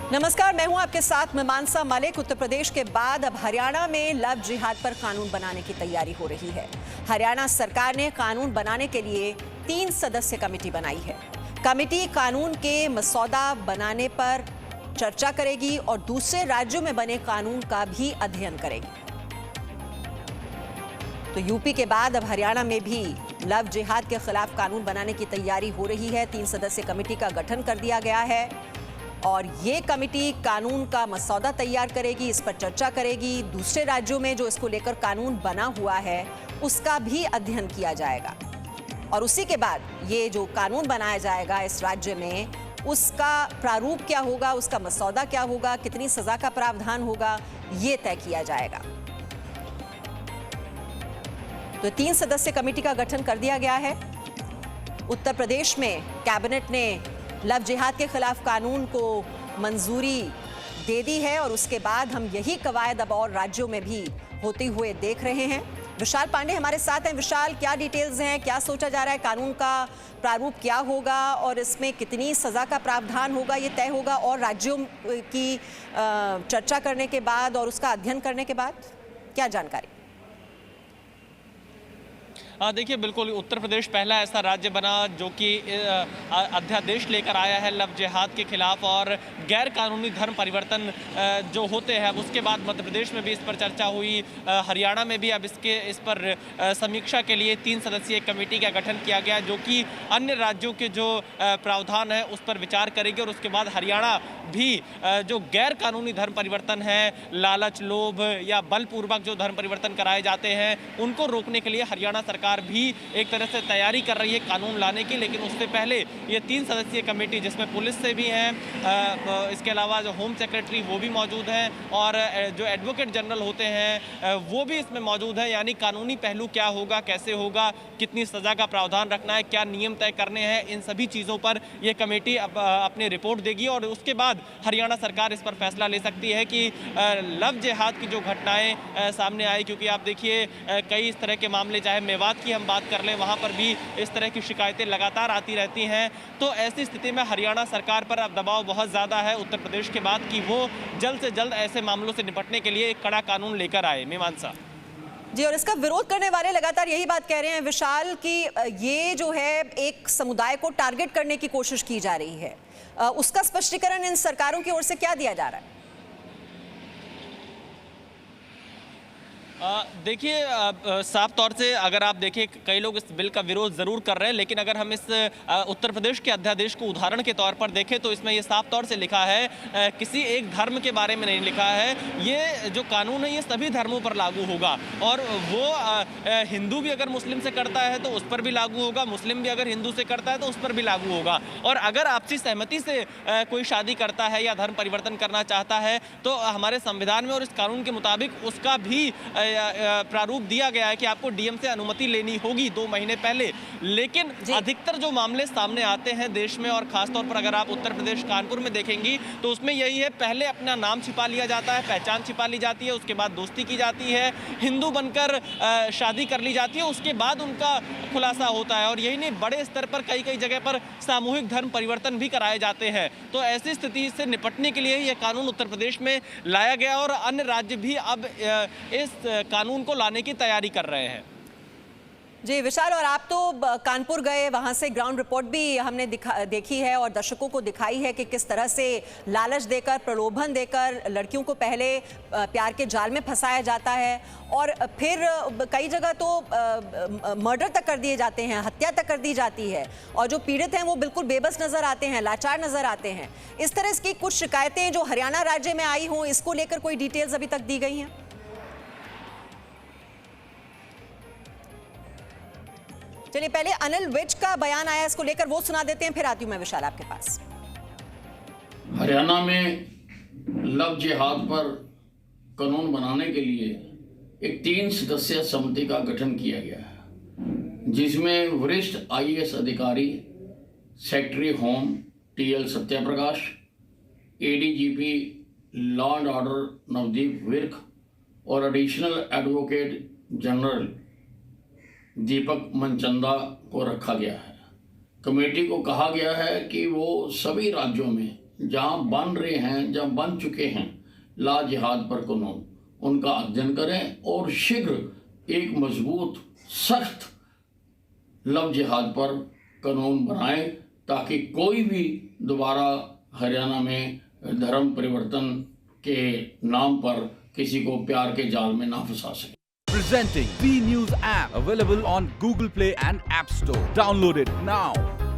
नमस्कार, मैं हूं आपके साथ मीमांसा मलिक। उत्तर प्रदेश के बाद अब हरियाणा में लव जिहाद पर कानून बनाने की तैयारी हो रही है। हरियाणा सरकार ने कानून बनाने के लिए 3 सदस्य कमेटी बनाई है। कमेटी कानून के मसौदा बनाने पर चर्चा करेगी और दूसरे राज्यों में बने कानून का भी अध्ययन करेगी। तो यूपी के बाद अब हरियाणा में भी लव जिहाद के खिलाफ कानून बनाने की तैयारी हो रही है। 3 सदस्य कमेटी का गठन कर दिया गया है और ये कमेटी कानून का मसौदा तैयार करेगी, इस पर चर्चा करेगी। दूसरे राज्यों में जो इसको लेकर कानून बना हुआ है उसका भी अध्ययन किया जाएगा और उसी के बाद ये जो कानून बनाया जाएगा इस राज्य में, उसका प्रारूप क्या होगा, उसका मसौदा क्या होगा, कितनी सजा का प्रावधान होगा, ये तय किया जाएगा। तो 3 सदस्य कमेटी का गठन कर दिया गया है। उत्तर प्रदेश में कैबिनेट ने लव जिहाद के खिलाफ कानून को मंजूरी दे दी है और उसके बाद हम यही कवायद अब और राज्यों में भी होते हुए देख रहे हैं। विशाल पांडे हमारे साथ हैं। विशाल, क्या डिटेल्स हैं, क्या सोचा जा रहा है, कानून का प्रारूप क्या होगा और इसमें कितनी सजा का प्रावधान होगा, ये तय होगा और राज्यों की चर्चा करने के बाद और उसका अध्ययन करने के बाद क्या जानकारी? देखिए, बिल्कुल उत्तर प्रदेश पहला ऐसा राज्य बना जो कि अध्यादेश लेकर आया है लव जिहाद के खिलाफ और गैर कानूनी धर्म परिवर्तन जो होते हैं। उसके बाद मध्य प्रदेश में भी इस पर चर्चा हुई, हरियाणा में भी अब इस पर समीक्षा के लिए 3 सदस्यीय कमेटी का गठन किया गया जो कि अन्य राज्यों के जो प्रावधान है उस पर विचार करेगी और उसके बाद हरियाणा भी जो गैर कानूनी धर्म परिवर्तन है, लालच, लोभ या बलपूर्वक जो धर्म परिवर्तन कराए जाते हैं, उनको रोकने के लिए हरियाणा सरकार भी एक तरह से तैयारी कर रही है कानून लाने की। लेकिन उससे पहले ये 3 सदस्यीय कमेटी जिसमें पुलिस से भी हैं, इसके अलावा जो होम सेक्रेटरी वो भी मौजूद हैं और जो एडवोकेट जनरल होते हैं वो भी इसमें मौजूद है। यानी कानूनी पहलू क्या होगा, कैसे होगा, कितनी सजा का प्रावधान रखना है, क्या नियम तय करने हैं, इन सभी चीज़ों पर यह कमेटी अपनी रिपोर्ट देगी और उसके बाद हरियाणा सरकार इस पर फैसला ले सकती है कि लव जिहाद की जो घटनाएं सामने आई, क्योंकि आप देखिए कई इस तरह के मामले, चाहे मेवात की हम बात कर लें, वहाँ पर भी इस तरह की शिकायतें लगातार आती रहती हैं। तो ऐसी स्थिति में हरियाणा सरकार पर अब दबाव बहुत ज़्यादा है उत्तर प्रदेश के बाद कि वो जल्द से जल्द ऐसे मामलों से निपटने के लिए एक कड़ा कानून लेकर आए। मीमांसा जी, और इसका विरोध करने वाले लगातार यही बात कह रहे हैं विशाल कि ये जो है एक समुदाय को टारगेट करने की कोशिश की जा रही है। उसका स्पष्टीकरण इन सरकारों की ओर से क्या दिया जा रहा है? देखिए, साफ तौर से अगर आप देखें, कई लोग इस बिल का विरोध ज़रूर कर रहे हैं, लेकिन अगर हम इस उत्तर प्रदेश के अध्यादेश को उदाहरण के तौर पर देखें तो इसमें ये साफ तौर से लिखा है, किसी एक धर्म के बारे में नहीं लिखा है। ये जो कानून है ये सभी धर्मों पर लागू होगा और वो हिंदू भी अगर मुस्लिम से करता है तो उस पर भी लागू होगा, मुस्लिम भी अगर हिंदू से करता है तो उस पर भी लागू होगा। और अगर आपसी सहमति से कोई शादी करता है या धर्म परिवर्तन करना चाहता है तो हमारे संविधान में और इस कानून के मुताबिक उसका भी प्रारूप दिया गया है कि आपको डीएम से अनुमति लेनी होगी 2 महीने पहले। लेकिन अधिकतर जो मामले सामने आते हैं देश में और खासतौर पर अगर आप उत्तर प्रदेश कानपुर में देखेंगी तो उसमें यही है, पहले अपना नाम छिपा लिया जाता है, पहचान छिपा ली जाती है, उसके बाद दोस्ती की जाती है, हिंदू बनकर शादी कर ली जाती है, उसके बाद उनका खुलासा होता है। और यही नहीं, बड़े स्तर पर कई जगह पर सामूहिक धर्म परिवर्तन भी कराए जाते हैं। तो ऐसी स्थिति से निपटने के लिए यह कानून उत्तर प्रदेश में लाया गया और अन्य राज्य भी अब इस कानून को लाने की तैयारी कर रहे हैं। जी विशाल, और आप तो कानपुर गए, वहां से ग्राउंड रिपोर्ट भी हमने देखी है और दर्शकों को दिखाई है कि किस तरह से लालच देकर, प्रलोभन देकर लड़कियों को पहले प्यार के जाल में फंसाया जाता है और फिर कई जगह तो मर्डर तक कर दिए जाते हैं, हत्या तक कर दी जाती है और जो पीड़ित हैं वो बिल्कुल बेबस नजर आते हैं, लाचार नजर आते हैं। इस तरह की कुछ शिकायतें जो हरियाणा राज्य में आई हों, इसको लेकर कोई डिटेल्स अभी तक दी गई हैं? चलिए पहले अनिल विज का बयान आया, इसको लेकर वो सुना देते हैं, फिर आती हूं मैं विशाल आपके पास। हरियाणा में लव जिहाद पर कानून बनाने के लिए एक 3 सदस्यीय समिति का गठन किया गया है जिसमें वरिष्ठ आईएएस अधिकारी, secretary home TL Satyaprakash, ADGP law and order Navdeep Virk और एडिशनल एडवोकेट जनरल दीपक मनचंदा को रखा गया है। कमेटी को कहा गया है कि वो सभी राज्यों में जहाँ बन रहे हैं, जहाँ बन चुके हैं ला जिहाद पर कानून, उनका अध्ययन करें और शीघ्र एक मजबूत सख्त लव जिहाद पर कानून बनाएं, ताकि कोई भी दोबारा हरियाणा में धर्म परिवर्तन के नाम पर किसी को प्यार के जाल में ना फंसा सके। Presenting B News app, available on Google Play and App Store. Download it now.